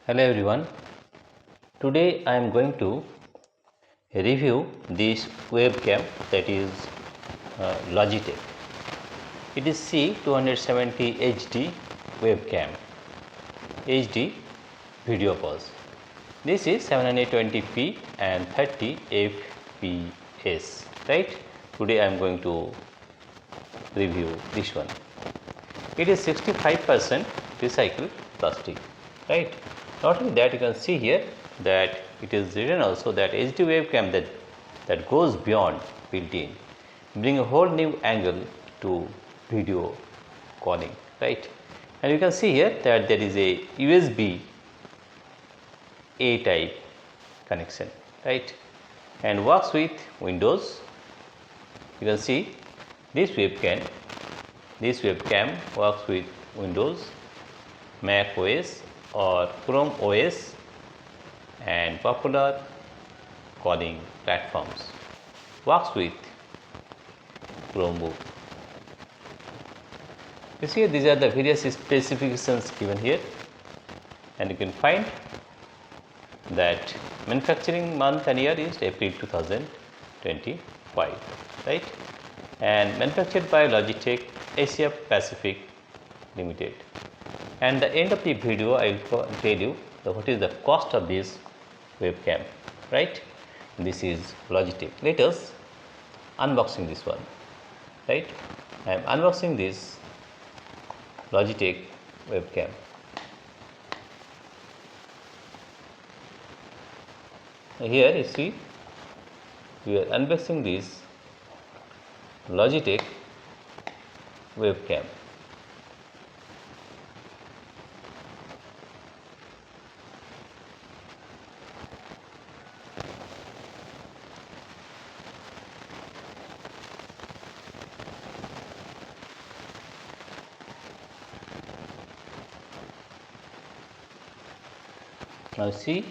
Hello everyone. Today I am going to review this webcam, that is Logitech. It is C270 HD webcam, HD video pause. This is 720p and 30 fps, right? Today I am going to review this one. It is 65% recycled plastic, right? Not only that, you can see here that it is written also that HD webcam that goes beyond built-in, bring a whole new angle to video calling, right? And you can see here that there is a USB A type connection, right? And works with Windows. You can see this webcam works with Windows, Mac OS or Chrome OS and popular calling platforms. Works with Chromebook. You see, these are the various specifications given here, and you can find that manufacturing month and year is April 2025, right? And manufactured by Logitech Asia Pacific Limited. And the end of the video I will tell you what is the cost of this webcam, right? This is Logitech. Let us unboxing this one, right? I am unboxing this Logitech webcam. Here you see we are unboxing this Logitech webcam. Now see,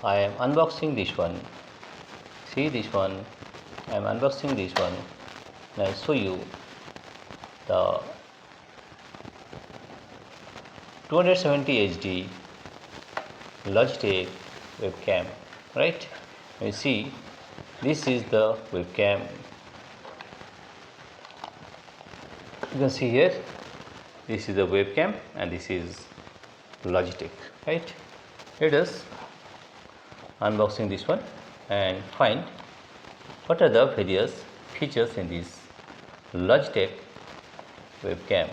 I am unboxing this one. See this one, I am unboxing this one. Now I show you the 270 HD Logitech webcam, right? You see, this is the webcam. You can see here, this is the webcam and this is Logitech, right? Let us unboxing this one and find what are the various features in this Logitech webcam.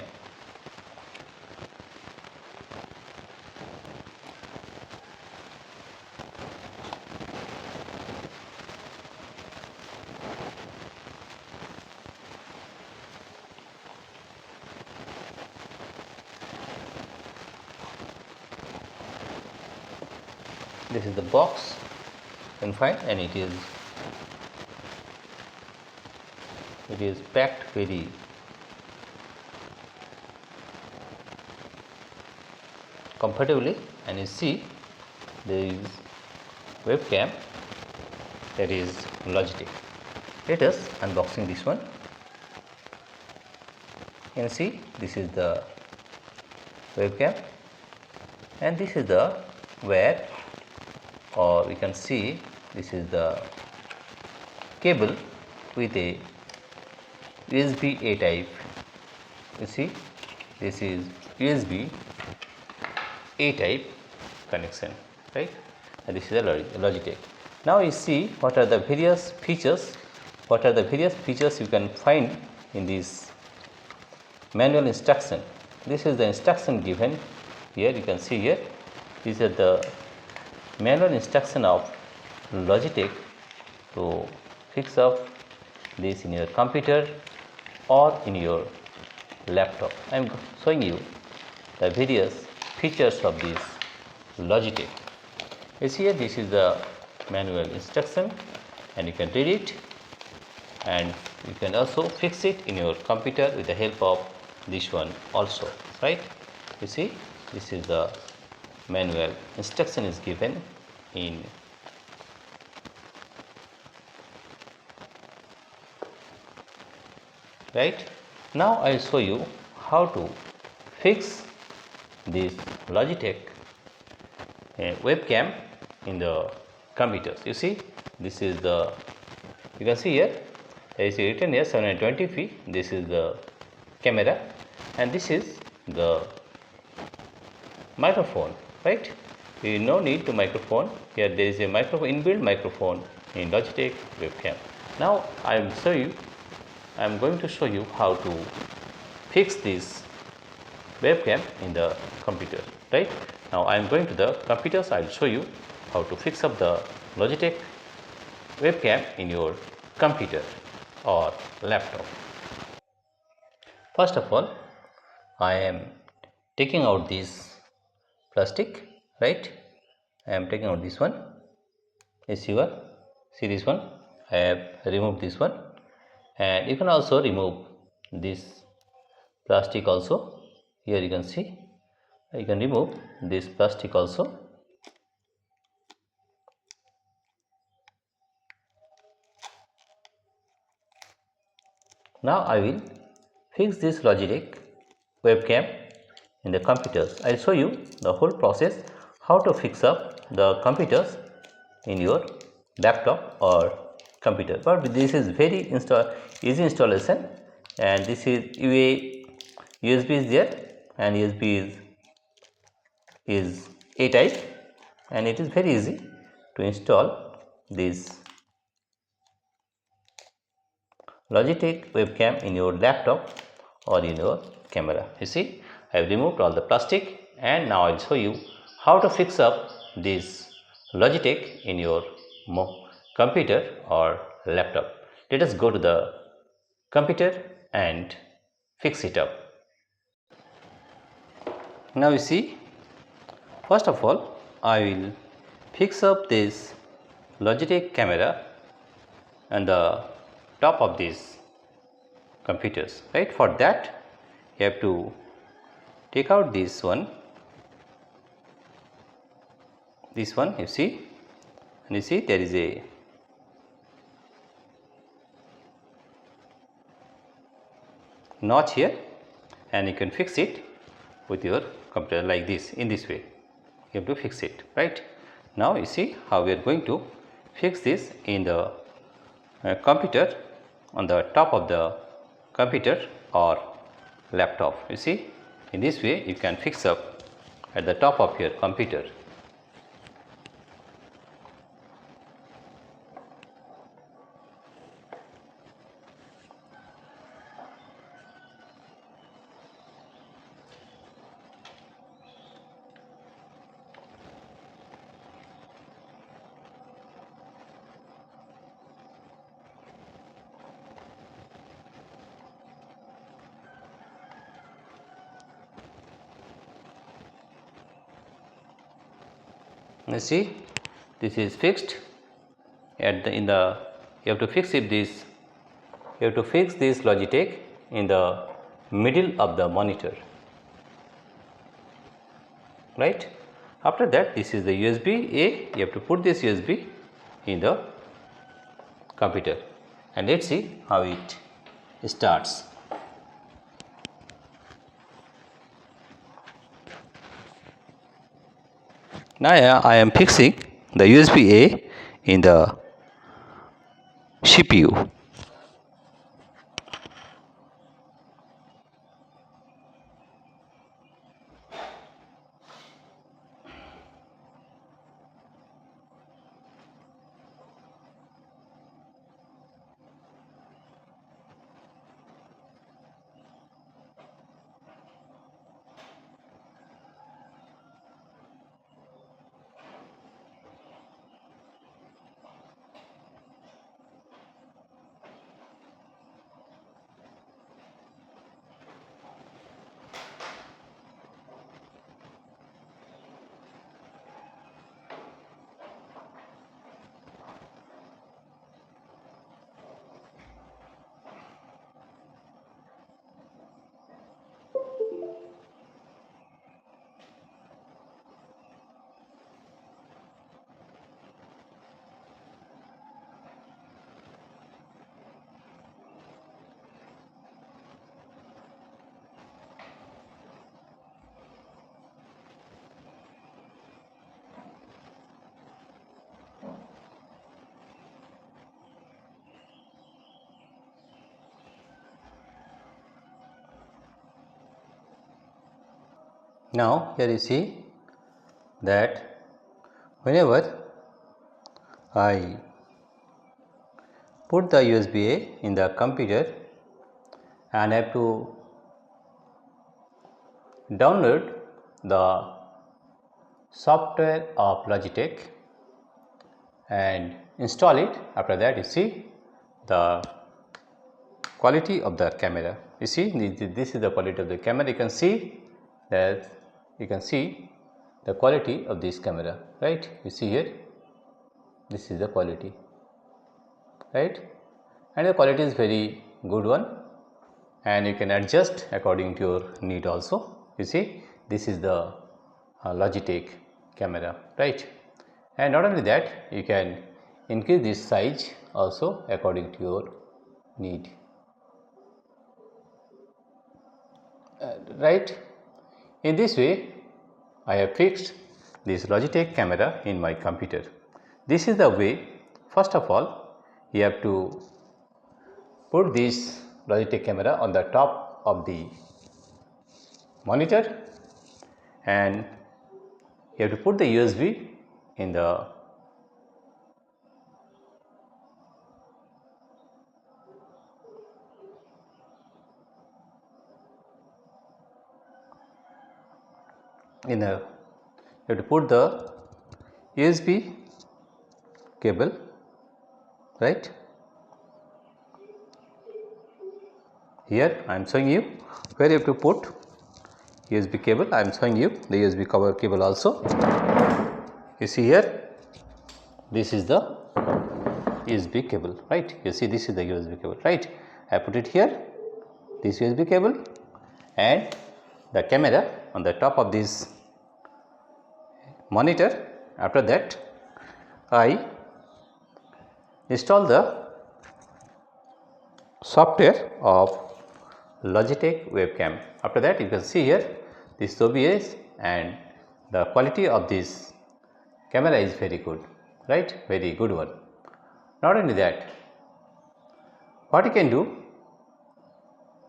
This is the box you can find, and it is packed very comfortably, and you see there is webcam, that is Logitech. Let us unboxing this one. You can see this is the webcam and this is the wire, or we can see this is the cable with a USB A type. You see, this is USB A type connection, right? And this is a Logitech. Now you see what are the various features. What are the various features you can find in this manual instruction. This is the instruction given here. You can see here. These are the manual instruction of Logitech to fix up this in your computer or in your laptop. I am showing you the various features of this Logitech. You see here, this is the manual instruction and you can read it, and you can also fix it in your computer with the help of this one also, right? You see, this is the manual instruction is given in right. Now I will show you how to fix this Logitech webcam in the computers. You see, this is the, you can see here, there is written here 720p. This is the camera, and this is the microphone, right? No need to microphone. Here there is a microphone, inbuilt microphone in Logitech webcam. Now I am going to show you how to fix this webcam in the computer, right? Now I am going to the computers. I will show you how to fix up the Logitech webcam in your computer or laptop. First of all, I am taking out this plastic, right? I am taking out this one, receiver. See this one, I have removed this one, and you can also remove this plastic also. Here you can see, you can remove this plastic also. Now I will fix this Logitech webcam in the computers. I will show you the whole process, how to fix up the computers in your laptop or computer. But this is very easy installation, and this is USB is there, and USB is A type, and it is very easy to install this Logitech webcam in your laptop or in your camera. You see, I have removed all the plastic, and now I will show you how to fix up this Logitech in your computer or laptop. Let us go to the computer and fix it up. Now you see, first of all, I will fix up this Logitech camera on the top of these computers, right? For that, you have to take out this one you see, and you see there is a notch here, and you can fix it with your computer like this. In this way you have to fix it, right? Now you see how we are going to fix this in the computer, on the top of the computer or laptop. You see, in this way you can fix up at the top of your computer. You see, this is fixed at the you have to fix this Logitech in the middle of the monitor, right? After that, this is the USB A. You have to put this USB in the computer, and let's see how it starts. Now I am fixing the USB A in the CPU. Now here you see that whenever I put the USB-A in the computer and I have to download the software of Logitech and install it. After that, you see the quality of the camera. You see, this is the quality of the camera. You can see that the quality of this camera, right? You see here, this is the quality, right? And the quality is very good one, and you can adjust according to your need also. You see, this is the Logitech camera, right? And not only that, you can increase this size also according to your need, right? In this way, I have fixed this Logitech camera in my computer. This is the way. First of all, you have to put this Logitech camera on the top of the monitor, and you have to put the USB in the you have to put the USB cable, right? Here I am showing you where you have to put USB cable. I am showing you the USB cover cable also. You see here, this is the USB cable, right? You see, this is the USB cable, right? I put it here, this USB cable, and the camera on the top of this monitor. After that, I install the software of Logitech webcam. After that, you can see here this OBS, and the quality of this camera is very good, right? Very good one. Not only that, what you can do,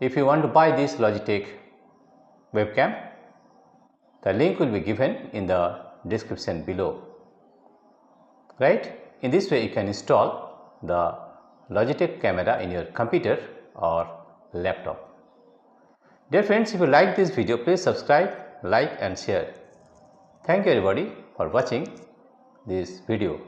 if you want to buy this Logitech webcam, the link will be given in the description below, right? In this way, you can install the Logitech camera in your computer or laptop. Dear friends, if you like this video, please subscribe, like and share. Thank you everybody for watching this video.